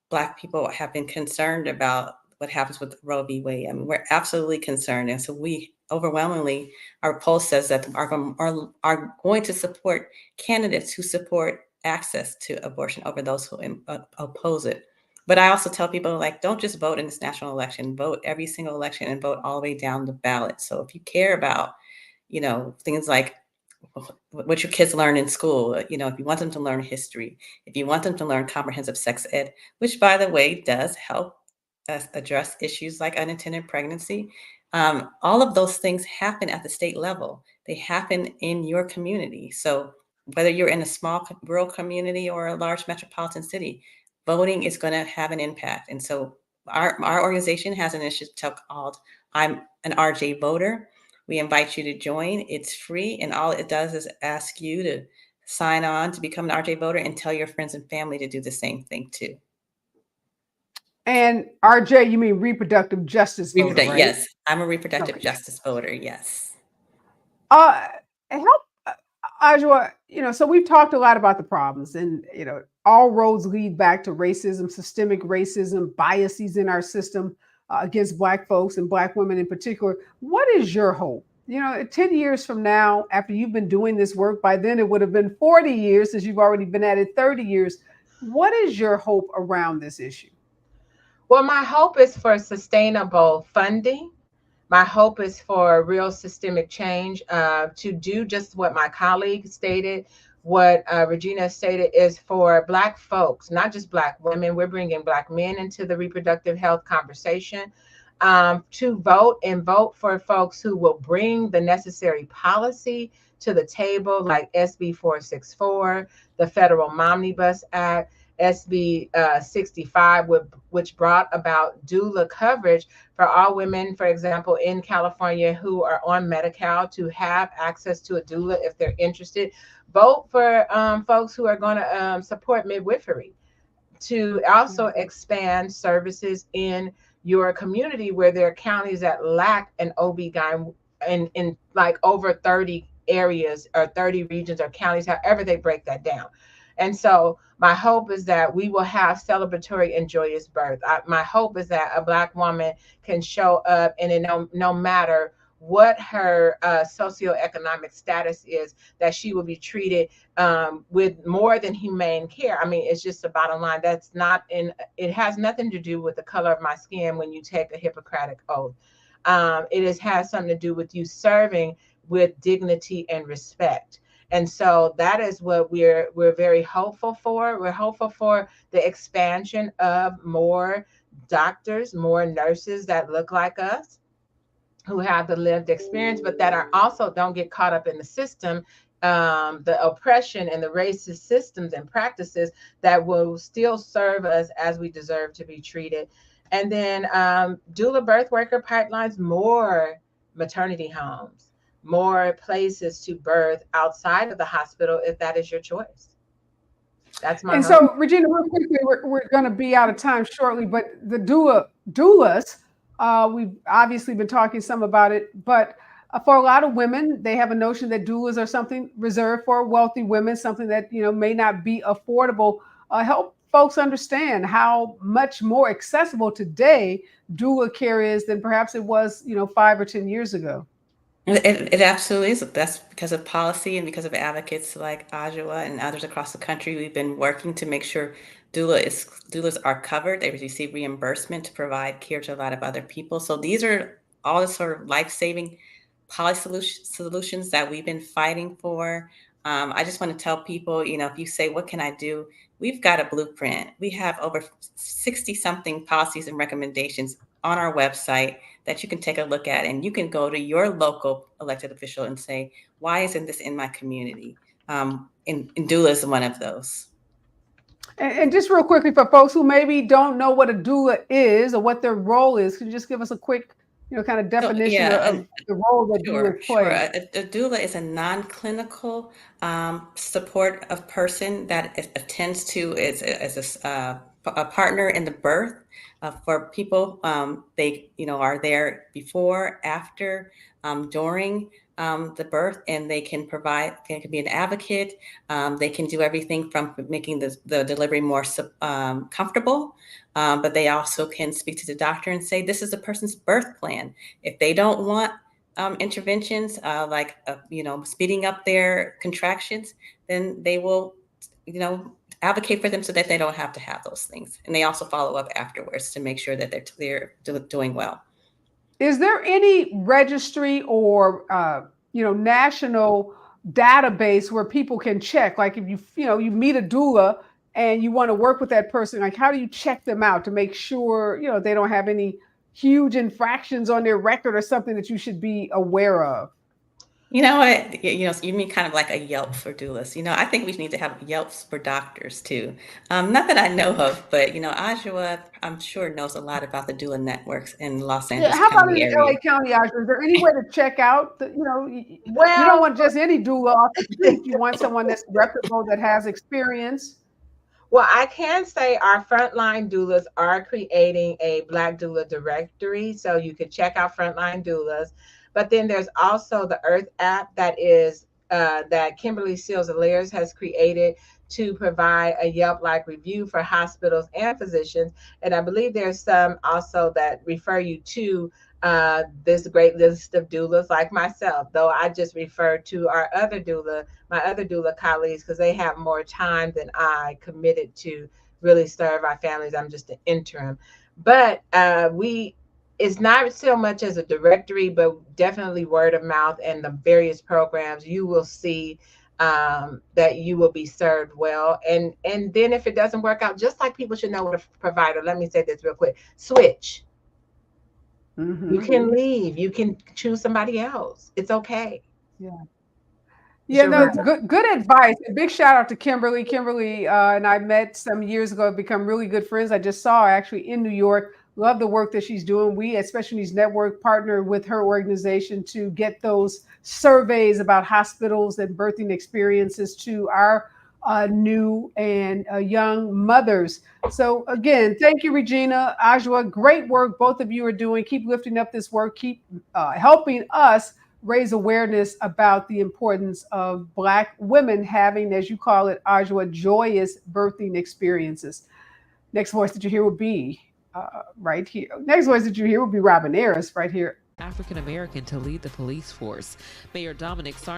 Black people have been concerned about what happens with Roe v. Wade. I mean, we're absolutely concerned, and so we overwhelmingly, our poll says that are going to support candidates who support access to abortion over those who oppose it. But I also tell people, like, don't just vote in this national election, vote every single election and vote all the way down the ballot. So if you care about, things like what your kids learn in school, if you want them to learn history, if you want them to learn comprehensive sex ed, which, by the way, does help us address issues like unintended pregnancy. All of those things happen at the state level. They happen in your community. So whether you're in a small rural community or a large metropolitan city, voting is going to have an impact. And so our organization has an initiative called I'm an RJ Voter. We invite you to join. It's free, and all it does is ask you to sign on to become an RJ Voter and tell your friends and family to do the same thing too. And RJ, you mean reproductive justice voter, right? Yes, I'm a reproductive justice voter. Yes. Help, Ajwa. So we've talked a lot about the problems, and all roads lead back to racism, systemic racism, biases in our system against Black folks and Black women in particular. What is your hope? 10 years from now, after you've been doing this work, by then it would have been 40 years, since you've already been at it 30 years. What is your hope around this issue? Well, my hope is for sustainable funding. My hope is for real systemic change, to do just what my colleague stated, what Regina stated, is for Black folks, not just Black women. We're bringing Black men into the reproductive health conversation, to vote and vote for folks who will bring the necessary policy to the table, like SB 464, the Federal Momnibus Act, SB 65, which brought about doula coverage for all women, for example, in California who are on Medi-Cal, to have access to a doula if they're interested. Vote for folks who are going to support midwifery, to also expand services in your community where there are counties that lack an OB-GYN in like over 30 areas or 30 regions or counties, however they break that down. And so my hope is that we will have celebratory and joyous birth. My hope is that a Black woman can show up, and no matter what her socioeconomic status is, that she will be treated with more than humane care. I mean, it's just the bottom line. It has nothing to do with the color of my skin when you take a Hippocratic oath. It has something to do with you serving with dignity and respect. And so that is what we're very hopeful for. We're hopeful for the expansion of more doctors, more nurses that look like us, who have the lived experience, but that are also don't get caught up in the system, the oppression and the racist systems and practices that will still serve us as we deserve to be treated. And then doula birth worker pipelines, more maternity homes, more places to birth outside of the hospital, if that is your choice. That's my hope. So, Regina, real quickly, we're going to be out of time shortly, but the doulas, we've obviously been talking some about it, but for a lot of women, they have a notion that doulas are something reserved for wealthy women, something that may not be affordable. Help folks understand how much more accessible today doula care is than perhaps it was 5 or 10 years ago. It absolutely is. That's because of policy and because of advocates like Ajwa and others across the country. We've been working to make sure doulas are covered. They receive reimbursement to provide care to a lot of other people. So these are all the sort of life-saving policy solutions that we've been fighting for. I just want to tell people, if you say, what can I do? We've got a blueprint. We have over 60-something policies and recommendations on our website that you can take a look at, and you can go to your local elected official and say, why isn't this in my community? And doula is one of those. And just real quickly, for folks who maybe don't know what a doula is or what their role is, can you just give us a quick kind of definition of the role that doulas play? Sure. A doula is a non-clinical support of person that attends to as a partner in the birth For people, they are there before, after, during the birth, and they can be an advocate. They can do everything from making the delivery more comfortable, but they also can speak to the doctor and say, this is the person's birth plan. If they don't want interventions like speeding up their contractions, then they will advocate for them so that they don't have to have those things. And they also follow up afterwards to make sure that they're doing well. Is there any registry or national database where people can check? Like if you meet a doula and you want to work with that person, like how do you check them out to make sure they don't have any huge infractions on their record or something that you should be aware of? You know what? You mean kind of like a Yelp for doulas. I think we need to have Yelps for doctors too. Not that I know of, but Ajua, I'm sure knows a lot about the doula networks in Los Angeles How about in County the area. LA County, Ajua? Is there any way to check out? You don't want just any doula off the street. You want someone that's reputable, that has experience. Well, I can say our frontline doulas are creating a Black doula directory, so you could check out frontline doulas. But then there's also the Earth app that is that Kimberly Seals Aliers has created to provide a Yelp-like review for hospitals and physicians. And I believe there's some also that refer you to this great list of doulas like myself, though I just refer to my other doula colleagues, because they have more time than I committed to really serve our families. I'm just an interim. But it's not so much as a directory, but definitely word of mouth and the various programs. You will see that you will be served well. And then if it doesn't work out, just like people should know what a provider, let me say this real quick, switch. Mm-hmm. You can leave. You can choose somebody else. It's okay. Yeah. Good advice. A big shout out to Kimberly. Kimberly and I met some years ago, have become really good friends. I just saw her actually in New York. Love the work that she's doing. We at Special Needs Network partner with her organization to get those surveys about hospitals and birthing experiences to our new and young mothers. So again, thank you, Regina, Ajua. Great work both of you are doing. Keep lifting up this work. Keep helping us raise awareness about the importance of Black women having, as you call it, Ajua, joyous birthing experiences. Next voice that you hear will be right here. Next voice that you hear will be Robin Harris right here. African American to lead the police force. Mayor Dominic Sarn